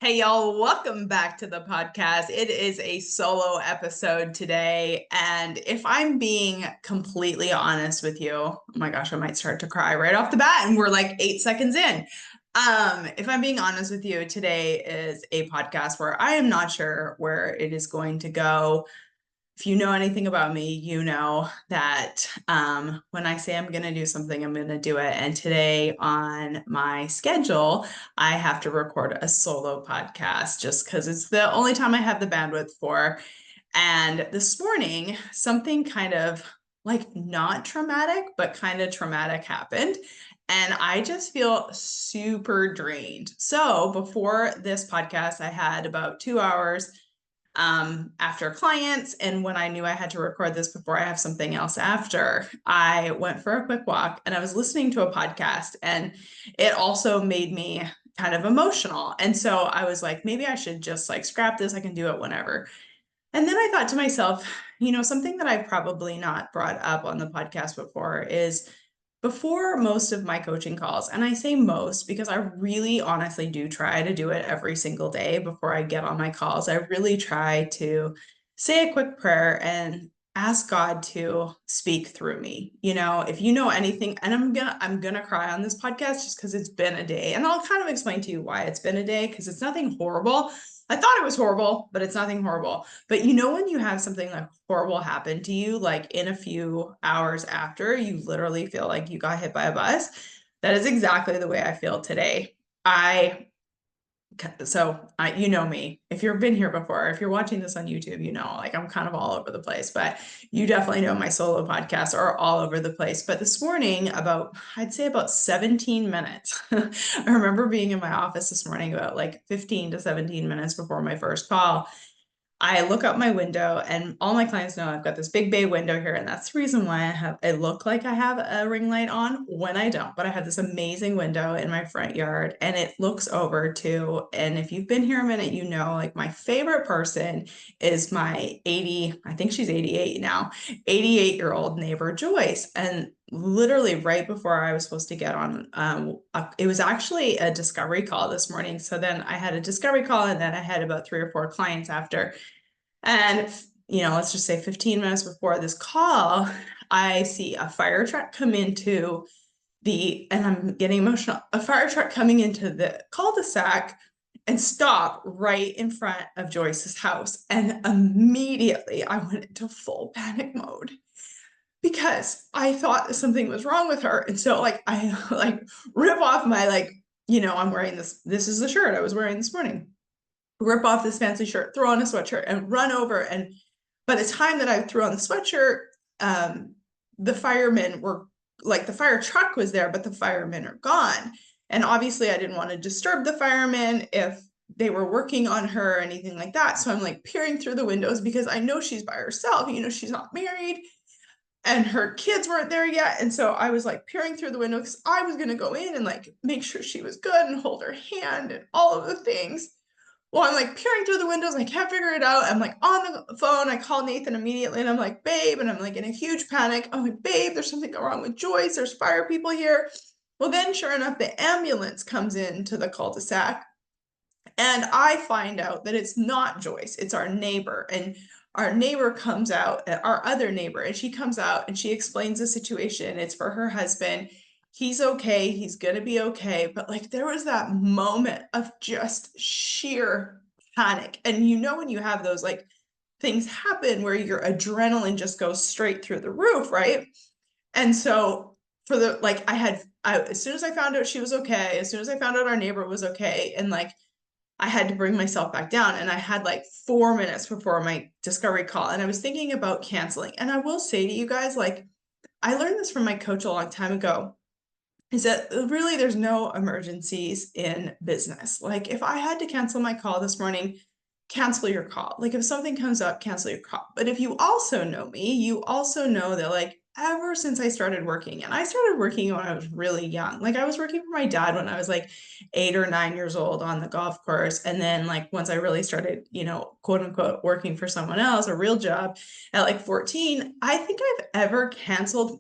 Hey, y'all, welcome back to the podcast. It is a solo episode today. And if I'm being completely honest with you, oh my gosh, I might start to cry right off the bat. And we're like 8 seconds in. If I'm being honest with you, today is a podcast where I am not sure where it is going to go. If you know anything about me, you know that when I say I'm going to do something, I'm going to do it. And today on my schedule, I have to record a solo podcast just because it's the only time I have the bandwidth for. And this morning, something kind of like not traumatic, but kind of traumatic happened. And I just feel super drained. So before this podcast, I had about 2 hours after clients. And when I knew I had to record this before I have something else after, I went for a quick walk and I was listening to a podcast, and it also made me kind of emotional. And so I was like, maybe I should just like scrap this. I can do it whenever. And then I thought to myself, something that I've probably not brought up on the podcast before is before most of my coaching calls, and I say most because I really honestly do try to do it every single day before I get on my calls. I really try to say a quick prayer and ask God to speak through me. If you know anything, and I'm gonna cry on this podcast just because it's been a day. And I'll kind of explain to you why it's been a day, because it's nothing horrible. I thought it was horrible, but it's nothing horrible. But when you have something like horrible happen to you, like in a few hours after, you literally feel like you got hit by a bus. That is exactly the way I feel today. You know me. If you've been here before, if you're watching this on YouTube, like I'm kind of all over the place, but you definitely know my solo podcasts are all over the place. But this morning, I'd say about 17 minutes, I remember being in my office this morning about like 15 to 17 minutes before my first call. I look out my window, and all my clients know I've got this big bay window here. And that's the reason why I look like I have a ring light on when I don't. But I have this amazing window in my front yard, and it looks over to, and if you've been here a minute, like my favorite person is my I think she's 88 now, 88-year-old neighbor, Joyce. And literally right before I was supposed to get on, it was actually a discovery call this morning. So then I had a discovery call, and then I had about 3 or 4 clients after. And, let's just say 15 minutes before this call, I see a fire truck come into and I'm getting emotional, a fire truck coming into the cul-de-sac and stop right in front of Joyce's house. And immediately I went into full panic mode because I thought something was wrong with her. And so I rip off my, I'm wearing this is the shirt I was wearing this morning, rip off this fancy shirt, throw on a sweatshirt, and run over. And by the time that I threw on the sweatshirt, the firemen were the fire truck was there, but the firemen are gone. And obviously I didn't want to disturb the firemen if they were working on her or anything like that. So I'm like peering through the windows because I know she's by herself. She's not married and her kids weren't there yet. And so I was like peering through the window because I was going to go in and like make sure she was good and hold her hand and all of the things. Well, I'm like peering through the windows. I can't figure it out. I'm like on the phone. I call Nathan immediately and I'm like, babe. And I'm like in a huge panic. I'm like, babe, there's something wrong with Joyce. There's fire people here. Well, then sure enough, the ambulance comes into the cul-de-sac. And I find out that it's not Joyce. It's our neighbor. And our neighbor comes out, our other neighbor, and she comes out and she explains the situation. It's for her husband. He's okay. He's going to be okay. But there was that moment of just sheer panic. And when you have those things happen where your adrenaline just goes straight through the roof, right? And so for the, as soon as I found out she was okay, as soon as I found out our neighbor was okay, and I had to bring myself back down, and I had 4 minutes before my discovery call, and I was thinking about canceling. And I will say to you guys, I learned this from my coach a long time ago, is that really there's no emergencies in business. If I had to cancel my call this morning, cancel your call. If something comes up, cancel your call. But if you also know me, you also know that ever since I started working, and I started working when I was really young, I was working for my dad when I was 8 or 9 years old on the golf course. And then once I really started, quote unquote, working for someone else, a real job at 14, I think I've ever canceled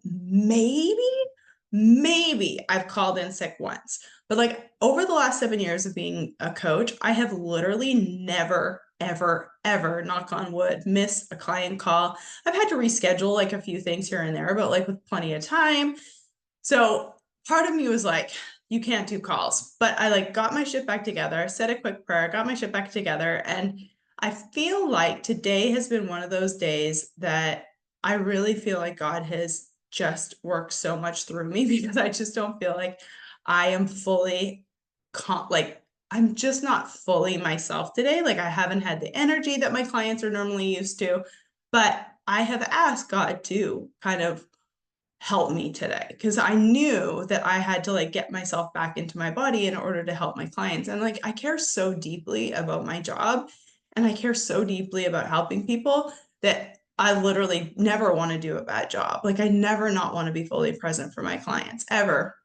maybe I've called in sick once, but like over the last 7 years of being a coach, I have literally never, ever, ever, knock on wood, missed a client call. I've had to reschedule like a few things here and there, but like with plenty of time. So part of me was like, you can't do calls, but I like got my shit back together, said a quick prayer, got my shit back together. And I feel like today has been one of those days that I really feel like God has just worked so much through me because I just don't feel like I am fully like I'm just not fully myself today. Like I haven't had the energy that my clients are normally used to, but I have asked God to kind of help me today because I knew that I had to like get myself back into my body in order to help my clients. And like I care so deeply about my job and I care so deeply about helping people that I literally never want to do a bad job. Like I never not want to be fully present for my clients ever.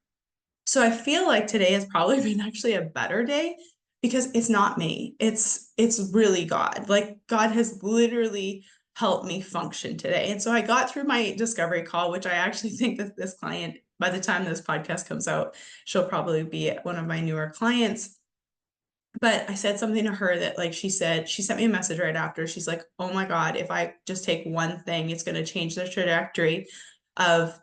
So I feel like today has probably been actually a better day because it's not me. It's really God. Like God has literally helped me function today. And so I got through my discovery call, which I actually think that this client, by the time this podcast comes out, she'll probably be one of my newer clients. But I said something to her that like she said, she sent me a message right after. She's like, "Oh my God, if I just take one thing, it's going to change the trajectory of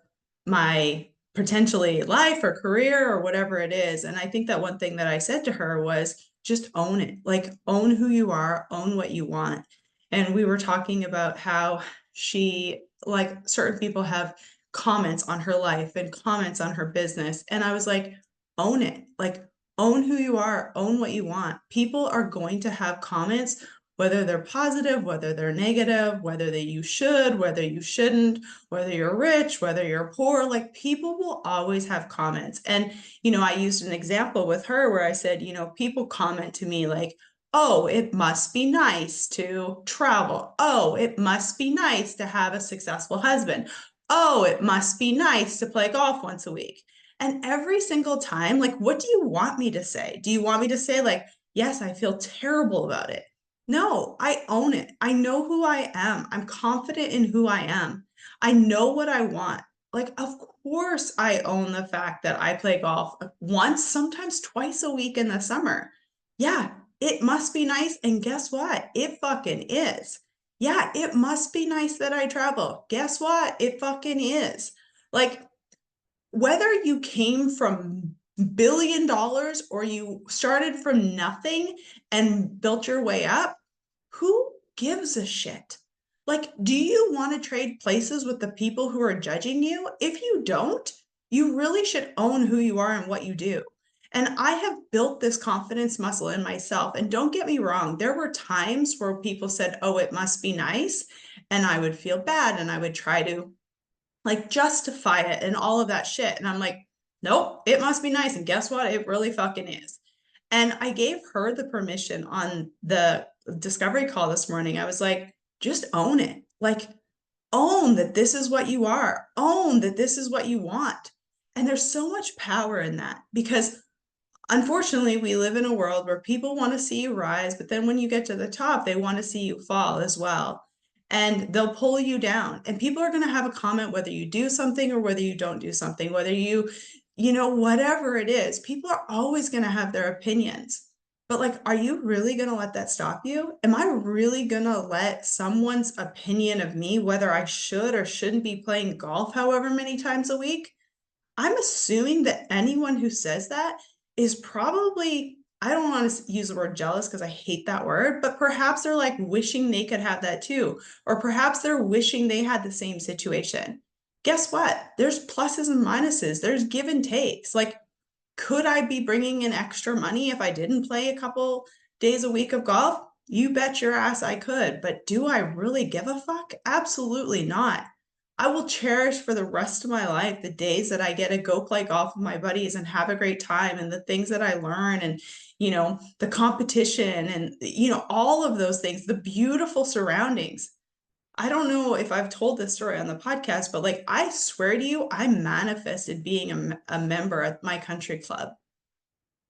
my potentially life or career or whatever it is." And I think that one thing that I said to her was just own it. Like own who you are, own what you want. And we were talking about how she like certain people have comments on her life and comments on her business. And I was like, own it. Like own who you are, own what you want. People are going to have comments, whether they're positive, whether they're negative, whether that you should, whether you shouldn't, whether you're rich, whether you're poor. Like people will always have comments. And, I used an example with her where I said, people comment to me like, oh, it must be nice to travel. Oh, it must be nice to have a successful husband. Oh, it must be nice to play golf once a week. And every single time, like, what do you want me to say? Do you want me to say, like, yes, I feel terrible about it? No, I own it. I know who I am. I'm confident in who I am. I know what I want. Like, of course, I own the fact that I play golf once, sometimes twice a week in the summer. Yeah, it must be nice. And guess what? It fucking is. Yeah, it must be nice that I travel. Guess what? It fucking is. Like, whether you came from $1 billion or you started from nothing and built your way up, who gives a shit? Like, do you want to trade places with the people who are judging you? If you don't, you really should own who you are and what you do. And I have built this confidence muscle in myself. And don't get me wrong, there were times where people said, oh, it must be nice. And I would feel bad and I would try to like justify it and all of that shit. And I'm like, nope, it must be nice. And guess what? It really fucking is. And I gave her the permission on the discovery call this morning. I was like, just own it. Like, own that this is what you are, own that this is what you want. And there's so much power in that because unfortunately, we live in a world where people want to see you rise, but then when you get to the top, they want to see you fall as well. And they'll pull you down. And people are going to have a comment whether you do something or whether you don't do something, whether whatever it is, people are always going to have their opinions. But like, are you really going to let that stop you? Am I really going to let someone's opinion of me, whether I should or shouldn't be playing golf however many times a week? I'm assuming that anyone who says that is probably, I don't want to use the word jealous because I hate that word, but perhaps they're like wishing they could have that too. Or perhaps they're wishing they had the same situation. Guess what? There's pluses and minuses, there's give and takes. Like, could I be bringing in extra money if I didn't play a couple days a week of golf? You bet your ass I could. But do I really give a fuck? Absolutely not. I will cherish for the rest of my life the days that I get to go play golf with my buddies and have a great time and the things that I learn and, the competition and, all of those things, the beautiful surroundings. I don't know if I've told this story on the podcast, but like, I swear to you, I manifested being a member at my country club.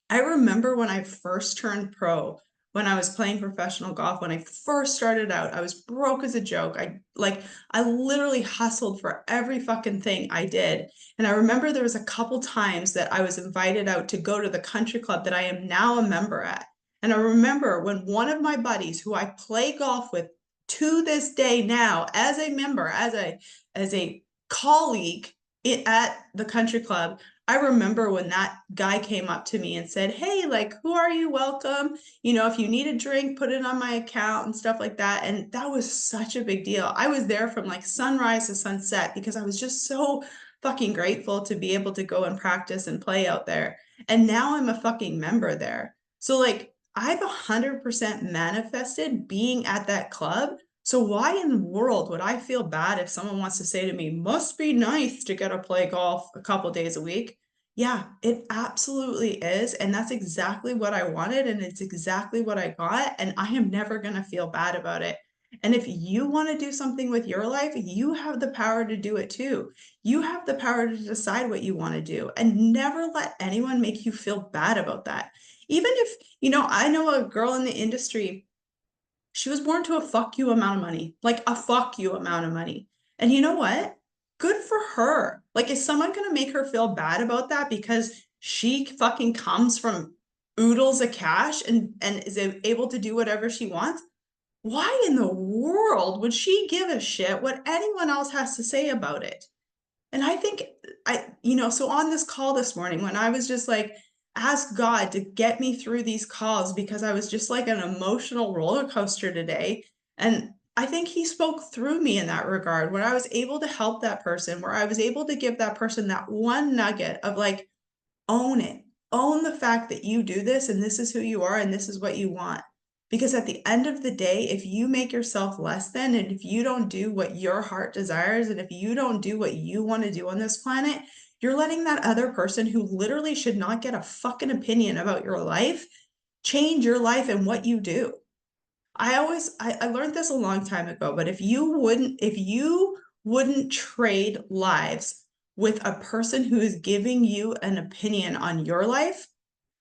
I remember when I first turned pro, when I was playing professional golf. When I first started out, I was broke as a joke. I literally hustled for every fucking thing I did. And I remember there was a couple times that I was invited out to go to the country club that I am now a member at. And I remember when one of my buddies who I play golf with to this day now as a member, as a colleague at the country club, I remember when that guy came up to me and said, "Hey, like, who are you? Welcome. You know, if you need a drink, put it on my account," and stuff like that. And that was such a big deal. I was there from like sunrise to sunset because I was just so fucking grateful to be able to go and practice and play out there. And now I'm a fucking member there. So like I've 100% manifested being at that club. So why in the world would I feel bad if someone wants to say to me, "Must be nice to get to play golf a couple days a week"? Yeah, it absolutely is. And that's exactly what I wanted. And it's exactly what I got. And I am never going to feel bad about it. And if you want to do something with your life, you have the power to do it too. You have the power to decide what you want to do, and never let anyone make you feel bad about that. Even if, I know a girl in the industry, she was born to a fuck you amount of money, like a fuck you amount of money. And you know what? Good for her. Like, is someone going to make her feel bad about that because she fucking comes from oodles of cash and is able to do whatever she wants? Why in the world would she give a shit what anyone else has to say about it? And I think so on this call this morning, when I was just like, ask God to get me through these calls because I was just like an emotional roller coaster today. And I think he spoke through me in that regard, where I was able to help that person, where I was able to give that person that one nugget of like, own it, own the fact that you do this and this is who you are and this is what you want. Because at the end of the day, if you make yourself less than, and if you don't do what your heart desires, and if you don't do what you want to do on this planet, you're letting that other person who literally should not get a fucking opinion about your life change your life and what you do. I learned this a long time ago, but if you wouldn't trade lives with a person who is giving you an opinion on your life,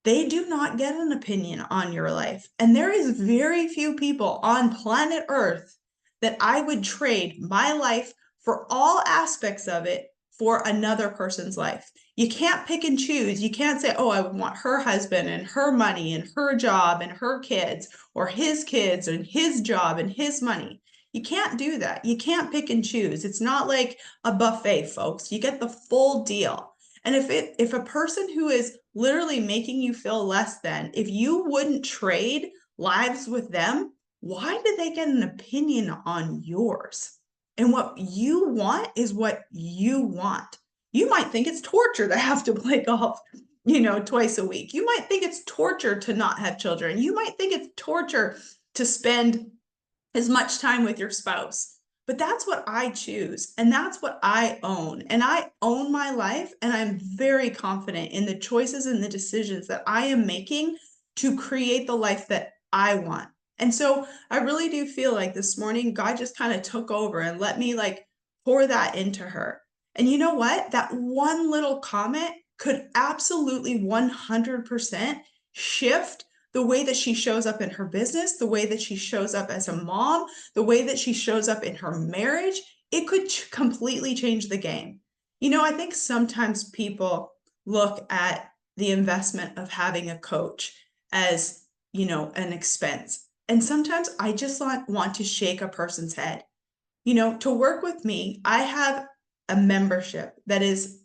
they do not get an opinion on your life. And there is very few people on planet Earth that I would trade my life for all aspects of it for another person's life. You can't pick and choose. You can't say, "Oh, I want her husband and her money and her job and her kids, or his kids and his job and his money." You can't do that. You can't pick and choose. It's not like a buffet, folks. You get the full deal. And if a person who is literally making you feel less than, if you wouldn't trade lives with them, why did they get an opinion on yours? And what you want is what you want. You might think it's torture to have to play golf, twice a week. You might think it's torture to not have children. You might think it's torture to spend as much time with your spouse. But that's what I choose, and that's what I own. And I own my life, and I'm very confident in the choices and the decisions that I am making to create the life that I want. And so I really do feel like this morning, God just kind of took over and let me like pour that into her. And you know what? That one little comment could absolutely 100% shift the way that she shows up in her business, the way that she shows up as a mom, the way that she shows up in her marriage. It could completely change the game. I think sometimes people look at the investment of having a coach as, an expense. And sometimes I just want to shake a person's head. To work with me, I have a membership that is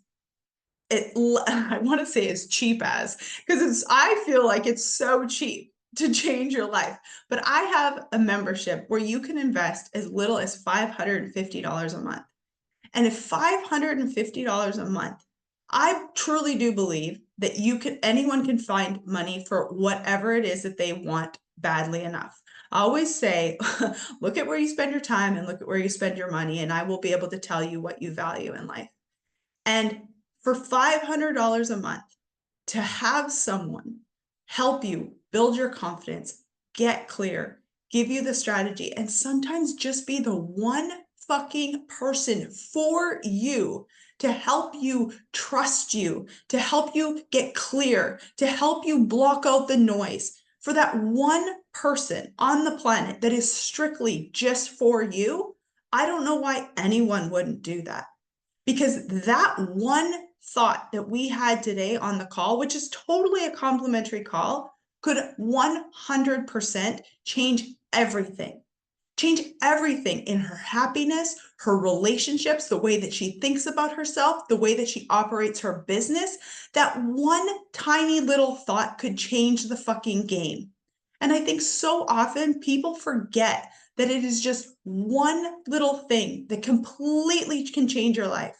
I want to say as cheap as, because I feel like it's so cheap to change your life. But I have a membership where you can invest as little as $550 a month. And if $550 a month, I truly do believe that anyone can find money for whatever it is that they want badly enough. I always say, look at where you spend your time and look at where you spend your money, and I will be able to tell you what you value in life. And for $500 a month, to have someone help you build your confidence, get clear, give you the strategy, and sometimes just be the one fucking person for you to help you trust you, to help you get clear, to help you block out the noise. for that one person on the planet that is strictly just for you, I don't know why anyone wouldn't do that. Because that one thought that we had today on the call, which is totally a complimentary call, could 100% change everything in her happiness, her relationships, the way that she thinks about herself, the way that she operates her business. That one tiny little thought could change the fucking game. And I think so often people forget that it is just one little thing that completely can change your life.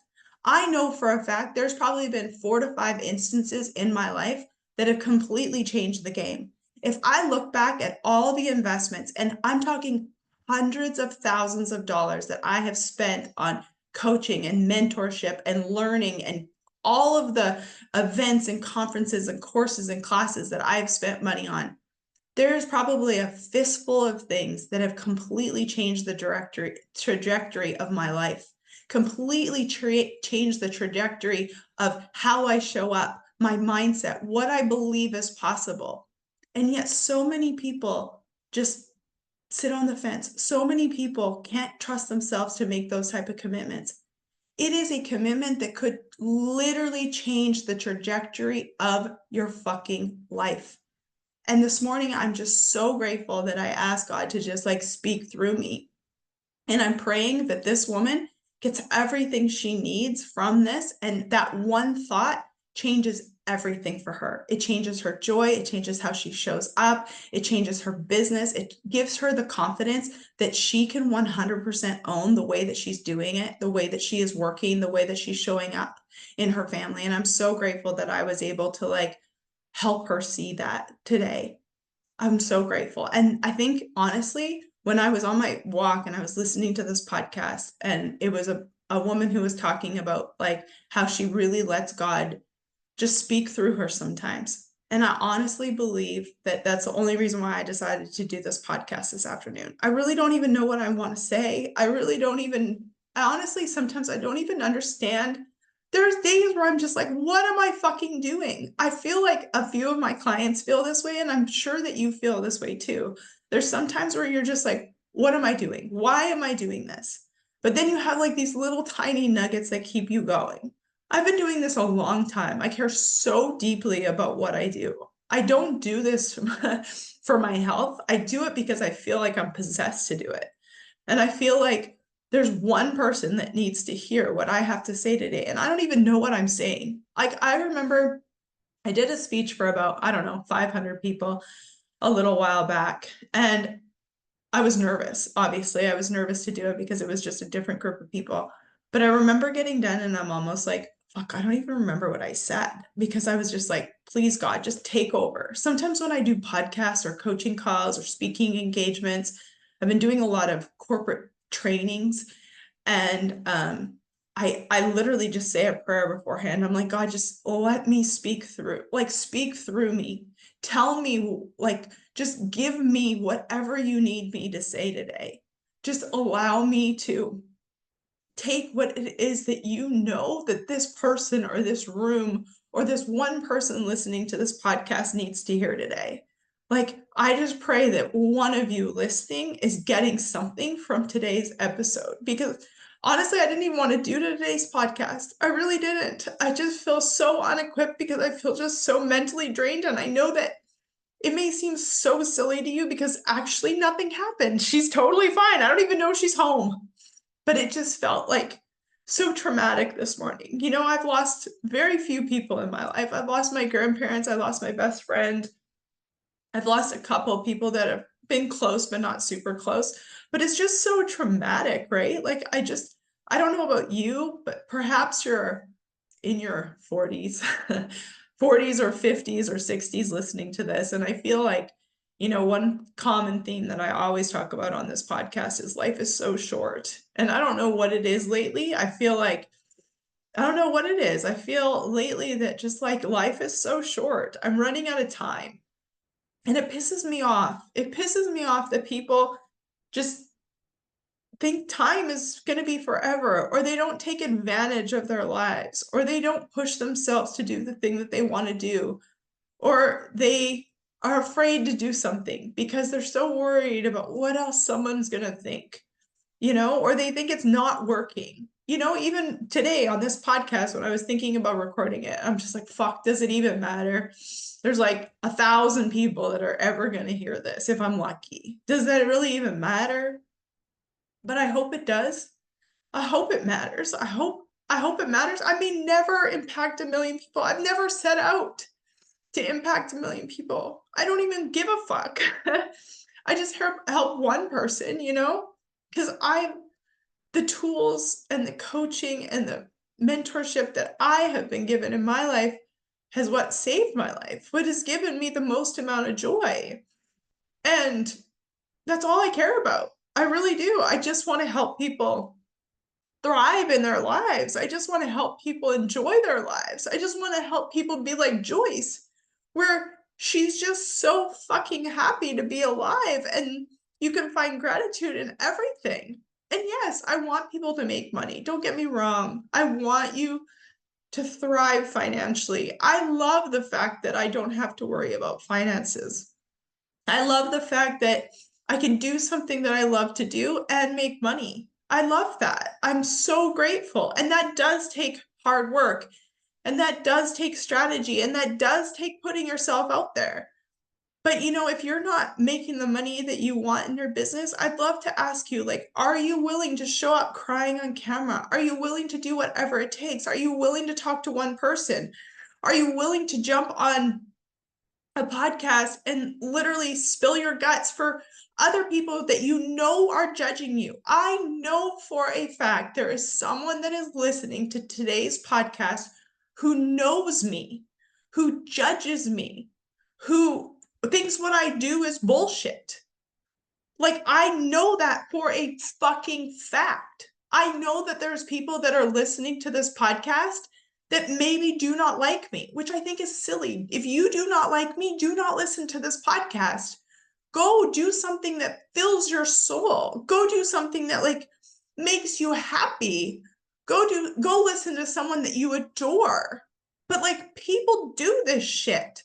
I know for a fact there's probably been 4 to 5 instances in my life that have completely changed the game. If I look back at all the investments, and I'm talking hundreds of thousands of dollars that I have spent on coaching and mentorship and learning and all of the events and conferences and courses and classes that I've spent money on, there's probably a fistful of things that have completely changed the trajectory of my life, completely changed the trajectory of how I show up, my mindset, what I believe is possible. And yet so many people just sit on the fence. So many people can't trust themselves to make those type of commitments. It is a commitment that could literally change the trajectory of your fucking life. And this morning, I'm just so grateful that I asked God to just like speak through me. And I'm praying that this woman gets everything she needs from this. And that one thought changes everything for her. It changes her joy. It changes how she shows up. It changes her business. It gives her the confidence that she can 100% own the way that she's doing it, the way that she is working, the way that she's showing up in her family. And I'm so grateful that I was able to like help her see that today. I'm so grateful. And I think honestly, when I was on my walk and I was listening to this podcast, and it was a woman who was talking about like how she really lets God just speak through her sometimes. And I honestly believe that that's the only reason why I decided to do this podcast this afternoon. I really don't even know what I want to say. I honestly, sometimes I don't even understand. There's days where I'm just like, what am I fucking doing? I feel like a few of my clients feel this way, and I'm sure that you feel this way too. There's some times where you're just like, what am I doing? Why am I doing this? But then you have like these little tiny nuggets that keep you going. I've been doing this a long time. I care so deeply about what I do. I don't do this for my health. I do it because I feel like I'm possessed to do it. And I feel like there's one person that needs to hear what I have to say today. And I don't even know what I'm saying. Like, I remember I did a speech for about, I don't know, 500 people a little while back. And I was nervous. Obviously, I was nervous to do it because it was just a different group of people. But I remember getting done and I'm almost like, fuck, I don't even remember what I said because I was just like, please, God, just take over. Sometimes when I do podcasts or coaching calls or speaking engagements, I've been doing a lot of corporate trainings, and I literally just say a prayer beforehand. I'm like, God, just let me speak through me. Tell me, like, just give me whatever you need me to say today. Just allow me to take what it is that you know that this person or this room or this one person listening to this podcast needs to hear today. Like, I just pray that one of you listening is getting something from today's episode, because honestly, I didn't even want to do today's podcast. I really didn't. I just feel so unequipped because I feel just so mentally drained. And I know that it may seem so silly to you because actually nothing happened. She's totally fine. I don't even know she's home. But it just felt like so traumatic this morning. You know, I've lost very few people in my life. I've lost my grandparents. I lost my best friend. I've lost a couple of people that have been close, but not super close. But it's just so traumatic, right? Like, I don't know about you, but perhaps you're in your 40s, 40s or 50s or 60s listening to this. And I feel like, you know, one common theme that I always talk about on this podcast is life is so short. And I don't know what it is lately. I feel like, I don't know what it is. I feel lately that just like life is so short. I'm running out of time. And it pisses me off. It pisses me off that people just think time is going to be forever, or they don't take advantage of their lives, or they don't push themselves to do the thing that they want to do, or they are afraid to do something because they're so worried about what else someone's going to think, or they think it's not working. Even today on this podcast, when I was thinking about recording it, I'm just like, fuck, does it even matter? There's like 1,000 people that are ever going to hear this if I'm lucky. Does that really even matter? But I hope it does. I hope it matters. I hope it matters. I may never impact 1 million people. I've never set out to impact 1 million people. I don't even give a fuck. I just help one person, because the tools and the coaching and the mentorship that I have been given in my life has what saved my life, what has given me the most amount of joy. And that's all I care about. I really do. I just want to help people thrive in their lives. I just want to help people enjoy their lives. I just want to help people be like Joyce, where she's just so fucking happy to be alive and you can find gratitude in everything. And yes, I want people to make money. Don't get me wrong. I want you to thrive financially. I love the fact that I don't have to worry about finances. I love the fact that I can do something that I love to do and make money. I love that. I'm so grateful. And that does take hard work. And that does take strategy. And that does take putting yourself out there. But if you're not making the money that you want in your business, I'd love to ask you, like, are you willing to show up crying on camera? Are you willing to do whatever it takes? Are you willing to talk to one person? Are you willing to jump on a podcast and literally spill your guts for other people that are judging you? I know for a fact there is someone that is listening to today's podcast who knows me, who judges me, who thinks what I do is bullshit. Like, I know that for a fucking fact. I know that there's people that are listening to this podcast that maybe do not like me, which I think is silly. If you do not like me, do not listen to this podcast. Go do something that fills your soul. Go do something that like makes you happy. Go listen to someone that you adore. But like, people do this shit.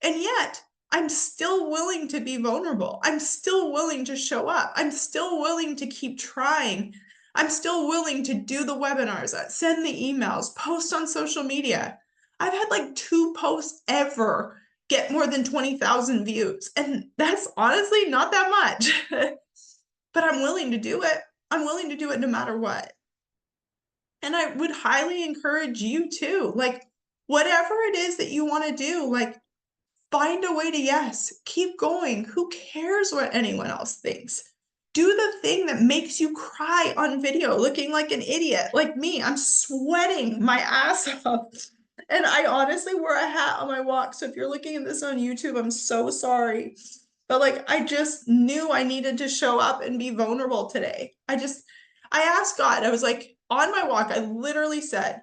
And yet I'm still willing to be vulnerable. I'm still willing to show up. I'm still willing to keep trying. I'm still willing to do the webinars, send the emails, post on social media. I've had like 2 posts ever get more than 20,000 views. And that's honestly not that much. But I'm willing to do it. I'm willing to do it no matter what. And I would highly encourage you too. Like, whatever it is that you want to do, like, find a way to yes, keep going. Who cares what anyone else thinks? Do the thing that makes you cry on video, looking like an idiot, like me. I'm sweating my ass off. And I honestly wore a hat on my walk. So if you're looking at this on YouTube, I'm so sorry. But like, I just knew I needed to show up and be vulnerable today. I asked God, I was like, on my walk, I literally said,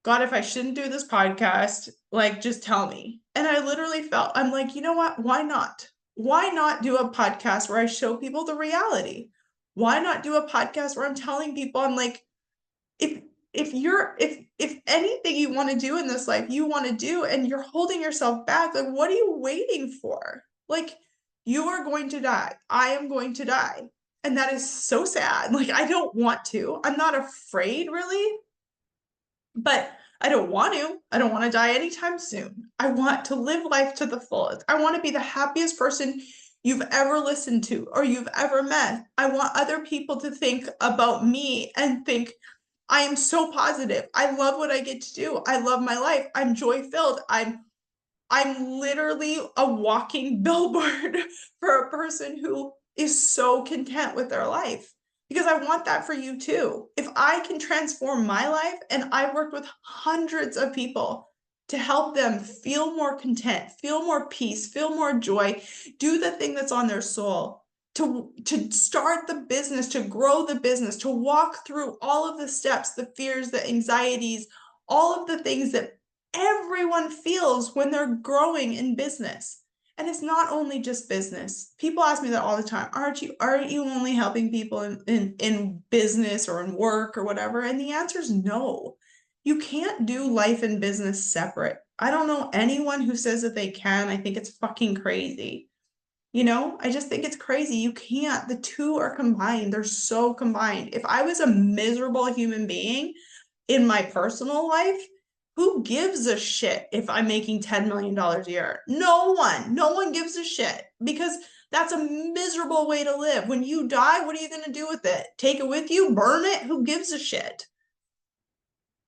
God, if I shouldn't do this podcast, like, just tell me. And I literally felt, I'm like, you know what? Why not? Why not do a podcast where I show people the reality? Why not do a podcast where I'm telling people, I'm like, if anything you want to do in this life, you want to do, and you're holding yourself back, like, what are you waiting for? Like, you are going to die. I am going to die. And that is so sad. Like, I don't want to. I'm not afraid, really. But I don't want to. I don't want to die anytime soon. I want to live life to the fullest. I want to be the happiest person you've ever listened to or you've ever met. I want other people to think about me and think, I am so positive. I love what I get to do. I love my life. I'm joy-filled. I'm literally a walking billboard for a person who is so content with their life. Because I want that for you too. If I can transform my life, and I've worked with hundreds of people to help them feel more content, feel more peace, feel more joy, do the thing that's on their soul, to start the business, to grow the business, to walk through all of the steps, the fears, the anxieties, all of the things that everyone feels when they're growing in business. And it's not only just business. People ask me that all the time. Aren't you only helping people in business or in work or whatever? And the answer is no. You can't do life and business separate. I don't know anyone who says that they can. I think it's fucking crazy. You know, I just think it's crazy. You can't. The two are combined. They're so combined. If I was a miserable human being in my personal life, who gives a shit if I'm making $10 million a year? No one. No one gives a shit because that's a miserable way to live. When you die, what are you going to do with it? Take it with you? Burn it? Who gives a shit?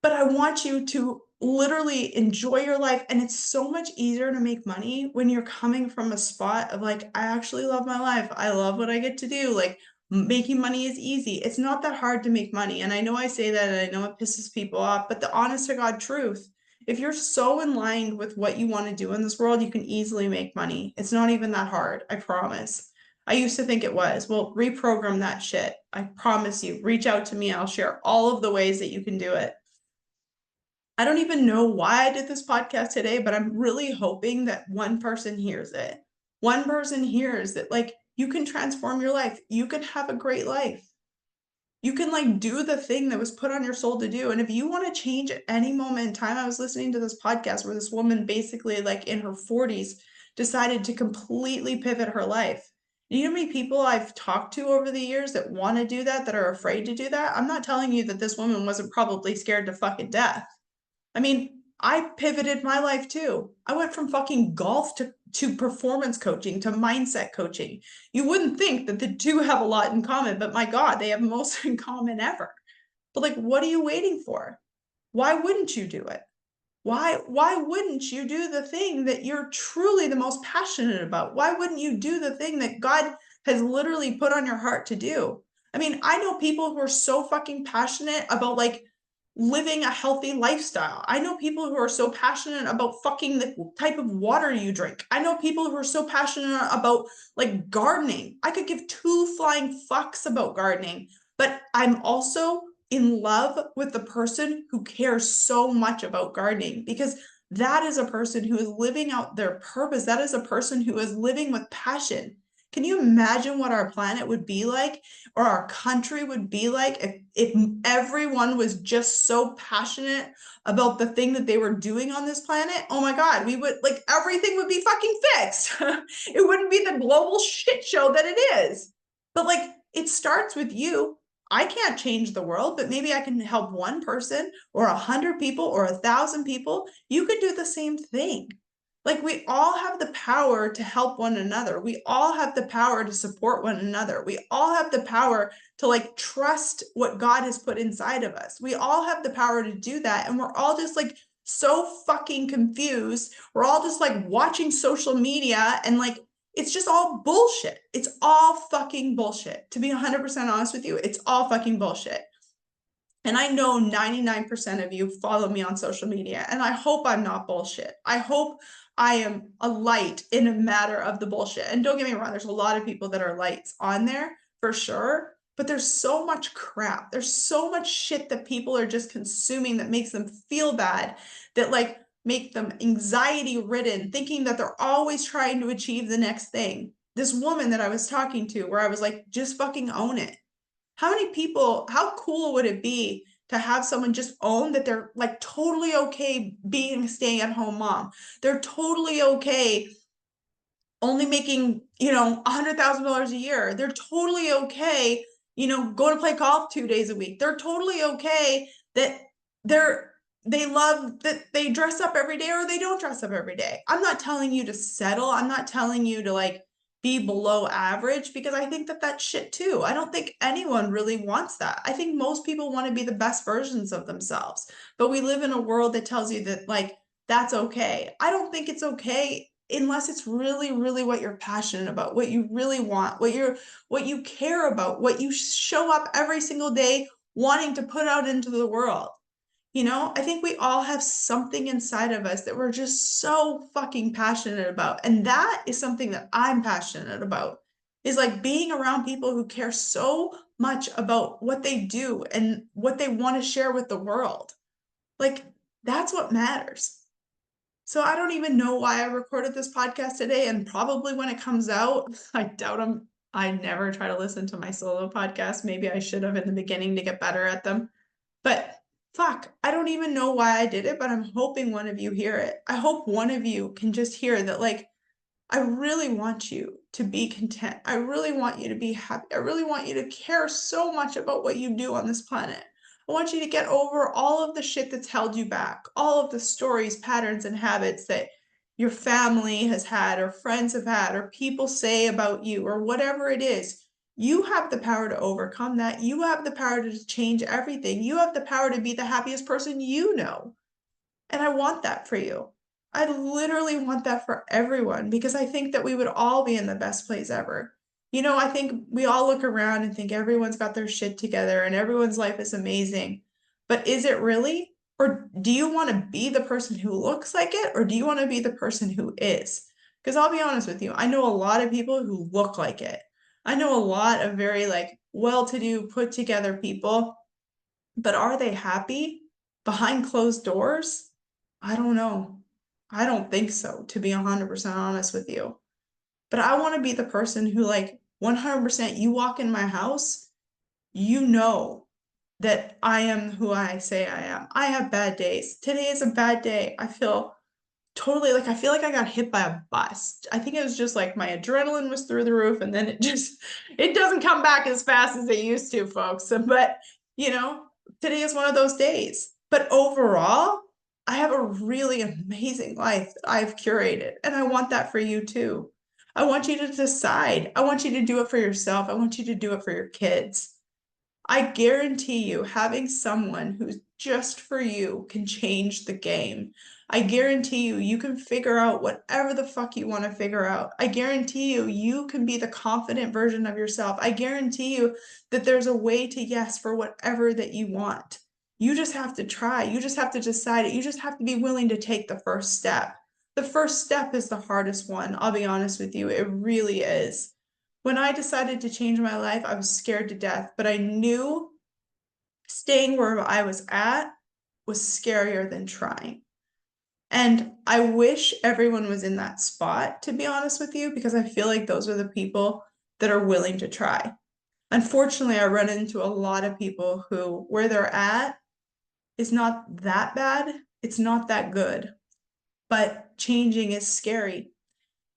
But I want you to literally enjoy your life. And it's so much easier to make money when you're coming from a spot of like, I actually love my life. I love what I get to do. Like, making money is easy. It's not that hard to make money. And I know I say that and I know it pisses people off, but the honest to God truth, if you're so in line with what you want to do in this world, you can easily make money. It's not even that hard. I promise. I used to think it was. Well, reprogram that shit. I promise you. Reach out to me. I'll share all of the ways that you can do it. I don't even know why I did this podcast today, but I'm really hoping that one person hears it. One person hears that, like, you can transform your life. You can have a great life. You can, like, do the thing that was put on your soul to do. And if you want to change at any moment in time, I was listening to this podcast where this woman basically, like, in her 40s, decided to completely pivot her life. You know how many people I've talked to over the years that want to do that, that are afraid to do that? I'm not telling you that this woman wasn't probably scared to fucking death. I mean, I pivoted my life too. I went from fucking golf to performance coaching to mindset coaching. You wouldn't think that the two have a lot in common, but my God, they have most in common ever. But like, what are you waiting for? Why wouldn't you do it? Why wouldn't you do the thing that you're truly the most passionate about? Why wouldn't you do the thing that God has literally put on your heart to do? I mean, I know people who are so fucking passionate about like living a healthy lifestyle. I know people who are so passionate about fucking the type of water you drink. I know people who are so passionate about like gardening. I could give two flying fucks about gardening, but I'm also in love with the person who cares so much about gardening because that is a person who is living out their purpose. That is a person who is living with passion. Can you imagine what our planet would be like or our country would be like if everyone was just so passionate about the thing that they were doing on this planet? Oh my God, we would like everything would be fucking fixed. It wouldn't be the global shit show that it is. But like it starts with you. I can't change the world, but maybe I can help one person or 100 people or 1,000 people. You could do the same thing. Like we all have the power to help one another. We all have the power to support one another. We all have the power to like trust what God has put inside of us. We all have the power to do that. And we're all just like so fucking confused. We're all just like watching social media and like it's just all bullshit. It's all fucking bullshit. To be 100% honest with you, it's all fucking bullshit. And I know 99% of you follow me on social media, and I hope I'm not bullshit. I hope I am a light in a matter of the bullshit. And don't get me wrong, there's a lot of people that are lights on there for sure, but there's so much crap. There's so much shit that people are just consuming that makes them feel bad, that like make them anxiety ridden, thinking that they're always trying to achieve the next thing. This woman that I was talking to, where I was like, just fucking own it. How many people, how cool would it be to have someone just own that they're like totally okay being a stay-at-home mom? They're totally okay only making, $100,000 a year. They're totally okay, going to play golf 2 days a week. They're totally okay that they love that they dress up every day or they don't dress up every day. I'm not telling you to settle. I'm not telling you to like be below average because I think that that's shit too. I don't think anyone really wants that. I think most people want to be the best versions of themselves, but we live in a world that tells you that like that's okay. I don't think it's okay unless it's really, really what you're passionate about, what you really want, what you care about, what you show up every single day wanting to put out into the world. I think we all have something inside of us that we're just so fucking passionate about. And that is something that I'm passionate about, is like being around people who care so much about what they do and what they want to share with the world. Like, that's what matters. So I don't even know why I recorded this podcast today. And probably when it comes out, I doubt I never try to listen to my solo podcast. Maybe I should have in the beginning to get better at them. But fuck, I don't even know why I did it, but I'm hoping one of you hear it. I hope one of you can just hear that, like, I really want you to be content. I really want you to be happy. I really want you to care so much about what you do on this planet. I want you to get over all of the shit that's held you back, all of the stories, patterns, and habits that your family has had, or friends have had, or people say about you, or whatever it is. You have the power to overcome that. You have the power to change everything. You have the power to be the happiest person you know. And I want that for you. I literally want that for everyone because I think that we would all be in the best place ever. I think we all look around and think everyone's got their shit together and everyone's life is amazing. But is it really? Or do you want to be the person who looks like it? Or do you want to be the person who is? Because I'll be honest with you, I know a lot of people who look like it. I know a lot of very like well-to-do, put together people, but are they happy behind closed doors? I don't know. I don't think so, to be 100% honest with you. But I want to be the person who, like, 100%, you walk in my house, you know that I am who I say I am. I have bad days. Today is a bad day. I feel totally like I got hit by a bus. I think it was just like my adrenaline was through the roof and then it doesn't come back as fast as it used to, folks. But you know, today is one of those days. But overall, I have a really amazing life that I've curated, and I want that for you too. I want you to decide. I want you to do it for yourself. I want you to do it for your kids. I guarantee you, having someone who's just for you can change the game. I guarantee you, you can figure out whatever the fuck you want to figure out. I guarantee you, you can be the confident version of yourself. I guarantee you that there's a way to yes for whatever that you want. You just have to try. You just have to decide it. You just have to be willing to take the first step. The first step is the hardest one. I'll be honest with you. It really is. When I decided to change my life, I was scared to death, but I knew staying where I was at was scarier than trying. And I wish everyone was in that spot, to be honest with you, because I feel like those are the people that are willing to try. Unfortunately, I run into a lot of people who, where they're at, is not that bad. It's not that good, but changing is scary.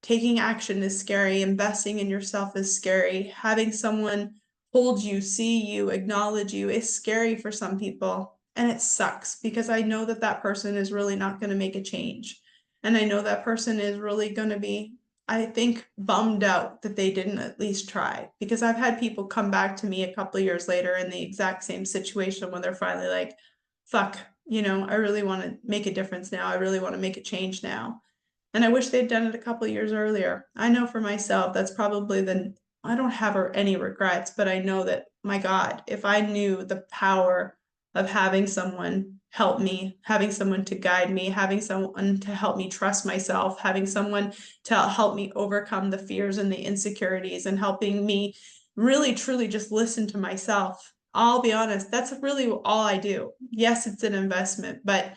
Taking action is scary. Investing in yourself is scary. Having someone hold you, see you, acknowledge you is scary for some people. And it sucks because I know that that person is really not going to make a change. And I know that person is really going to be, I think, bummed out that they didn't at least try. Because I've had people come back to me a couple of years later in the exact same situation when they're finally like, fuck, I really want to make a difference now. I really want to make a change now. And I wish they'd done it a couple of years earlier. I know for myself, that's probably I don't have any regrets, but I know that, my God, if I knew the power of having someone help me, having someone to guide me, having someone to help me trust myself, having someone to help me overcome the fears and the insecurities, and helping me really, truly just listen to myself. I'll be honest, that's really all I do. Yes, it's an investment, but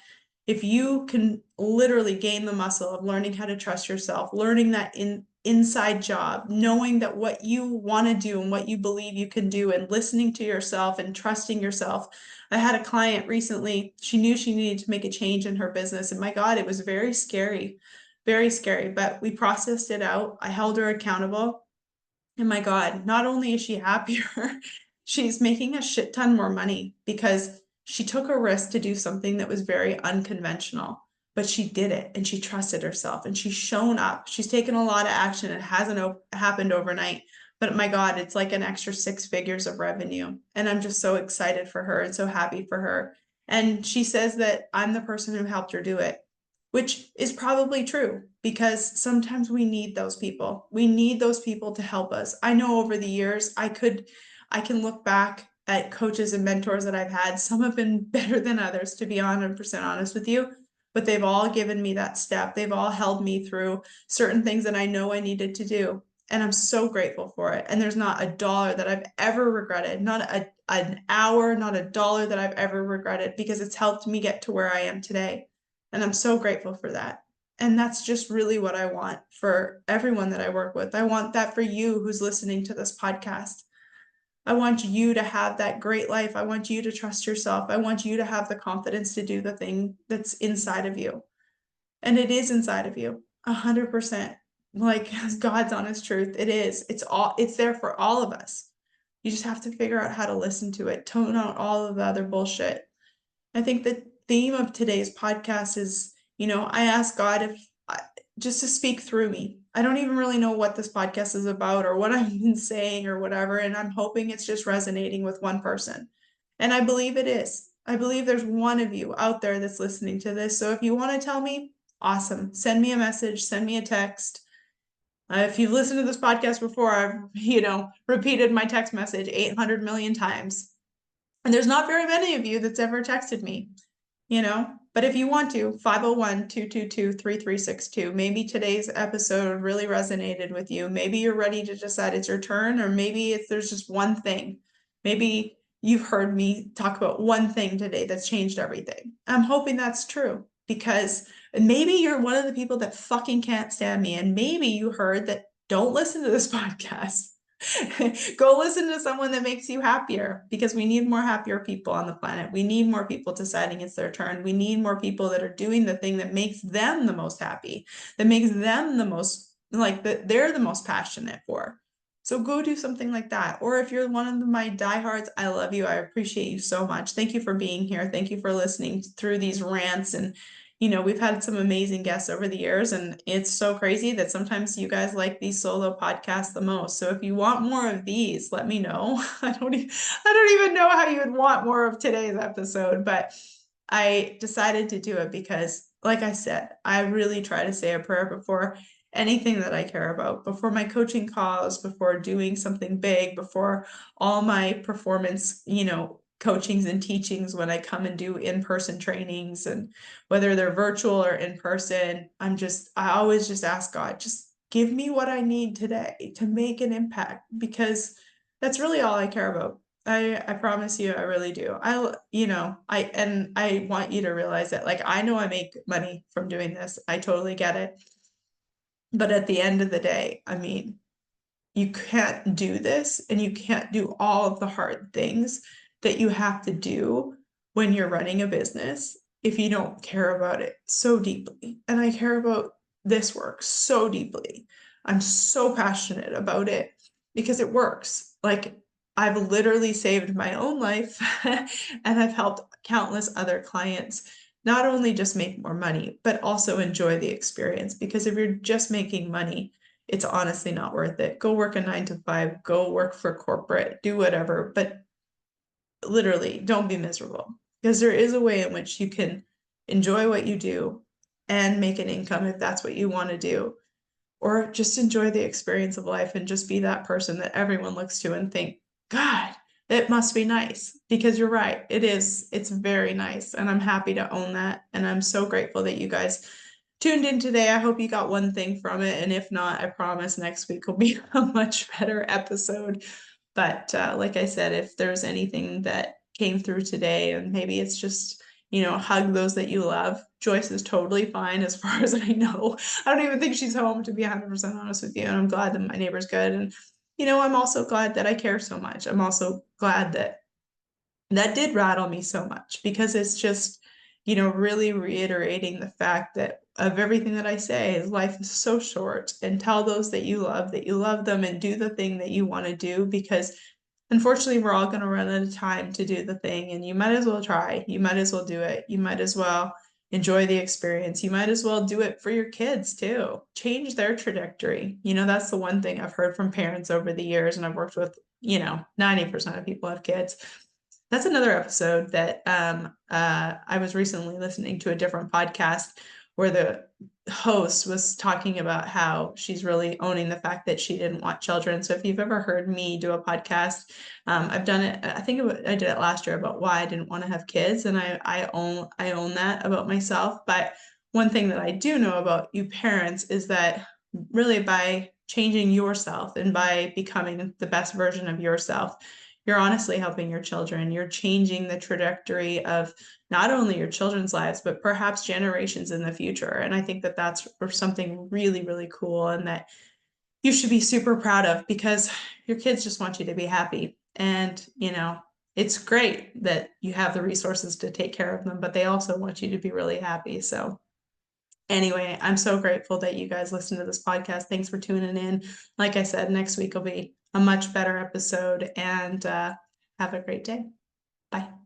if you can literally gain the muscle of learning how to trust yourself, learning that inside job, knowing that what you want to do and what you believe you can do, and listening to yourself and trusting yourself. I had a client recently, she knew she needed to make a change in her business, and my God, it was very scary, but we processed it out. I held her accountable. And my God, not only is she happier, she's making a shit ton more money because she took a risk to do something that was very unconventional, but she did it and she trusted herself and she's shown up. She's taken a lot of action. It hasn't happened overnight, but my God, it's like an extra 6 figures of revenue. And I'm just so excited for her and so happy for her. And she says that I'm the person who helped her do it, which is probably true because sometimes we need those people. We need those people to help us. I know over the years, I can look back at coaches and mentors that I've had. Some have been better than others, to be 100% honest with you, but they've all given me that step. They've all held me through certain things that I know I needed to do. And I'm so grateful for it. And there's not a dollar that I've ever regretted, not an hour, not a dollar that I've ever regretted, because it's helped me get to where I am today. And I'm so grateful for that. And that's just really what I want for everyone that I work with. I want that for you who's listening to this podcast. I want you to have that great life. I want you to trust yourself. I want you to have the confidence to do the thing that's inside of you. And it is inside of you, 100%. Like God's honest truth. It is. It's there for all of us. You just have to figure out how to listen to it, tone out all of the other bullshit. I think the theme of today's podcast is, I ask God just to speak through me. I don't even really know what this podcast is about or what I've been saying or whatever. And I'm hoping it's just resonating with one person. And I believe it is. I believe there's one of you out there that's listening to this. So if you want to tell me, awesome. Send me a message, send me a text. If you've listened to this podcast before, I've, repeated my text message 800 million times. And there's not very many of you that's ever texted me, but if you want to, 501-222-3362. Maybe today's episode really resonated with you. Maybe you're ready to decide it's your turn, or maybe there's just one thing. Maybe you've heard me talk about one thing today that's changed everything. I'm hoping that's true, because maybe you're one of the people that fucking can't stand me. And maybe you heard that don't listen to this podcast. Go listen to someone that makes you happier, because we need more happier people on the planet. We need more people deciding it's their turn. We need more people that are doing the thing that makes them the most happy, that makes them the most they're the most passionate for. So go do something like that. Or if you're one of my diehards, I love you. I appreciate you so much. Thank you for being here. Thank you for listening through these rants. And we've had some amazing guests over the years, and it's so crazy that sometimes you guys like these solo podcasts the most. So if you want more of these, let me know. I don't even know how you would want more of today's episode, but I decided to do it because, like I said, I really try to say a prayer before anything that I care about, before my coaching calls, before doing something big, before all my performance, coachings and teachings when I come and do in-person trainings, and whether they're virtual or in person, I always just ask God, just give me what I need today to make an impact, because that's really all I care about. I promise you, I really do. I want you to realize that, I know I make money from doing this. I totally get it. But at the end of the day, you can't do this, and you can't do all of the hard things that you have to do when you're running a business if you don't care about it so deeply. And I care about this work so deeply. I'm so passionate about it because it works. I've literally saved my own life and I've helped countless other clients not only just make more money, but also enjoy the experience. Because if you're just making money, it's honestly not worth it. Go work a 9 to 5, go work for corporate, do whatever, but literally don't be miserable, because there is a way in which you can enjoy what you do and make an income if that's what you want to do, or just enjoy the experience of life and just be that person that everyone looks to and think, God, it must be nice. Because you're right, it is. It's very nice, and I'm happy to own that. And I'm so grateful that you guys tuned in today. I hope you got one thing from it, and if not, I promise next week will be a much better episode. But like I said, if there's anything that came through today, and maybe it's just, hug those that you love. Joyce is totally fine as far as I know. I don't even think she's home, to be 100% honest with you. And I'm glad that my neighbor's good. And, I'm also glad that I care so much. I'm also glad that did rattle me so much, because it's just, really reiterating the fact that of everything that I say is life is so short, and tell those that you love them, and do the thing that you want to do, because unfortunately we're all going to run out of time to do the thing, and you might as well try. You might as well do it. You might as well enjoy the experience. You might as well do it for your kids too. Change their trajectory. That's the one thing I've heard from parents over the years, and I've worked with, 90% of people have kids. That's another episode that I was recently listening to a different podcast where the host was talking about how she's really owning the fact that she didn't want children. So if you've ever heard me do a podcast, I've done it. I think I did it last year about why I didn't want to have kids, and I own that about myself. But one thing that I do know about you parents is that really by changing yourself and by becoming the best version of yourself, you're honestly helping your children. You're changing the trajectory of not only your children's lives, but perhaps generations in the future. And I think that that's something really, really cool, and that you should be super proud of, because your kids just want you to be happy. And, you know, it's great that you have the resources to take care of them, but they also want you to be really happy. So anyway, I'm so grateful that you guys listen to this podcast. Thanks for tuning in. Like I said, next week will be a much better episode, and have a great day. Bye.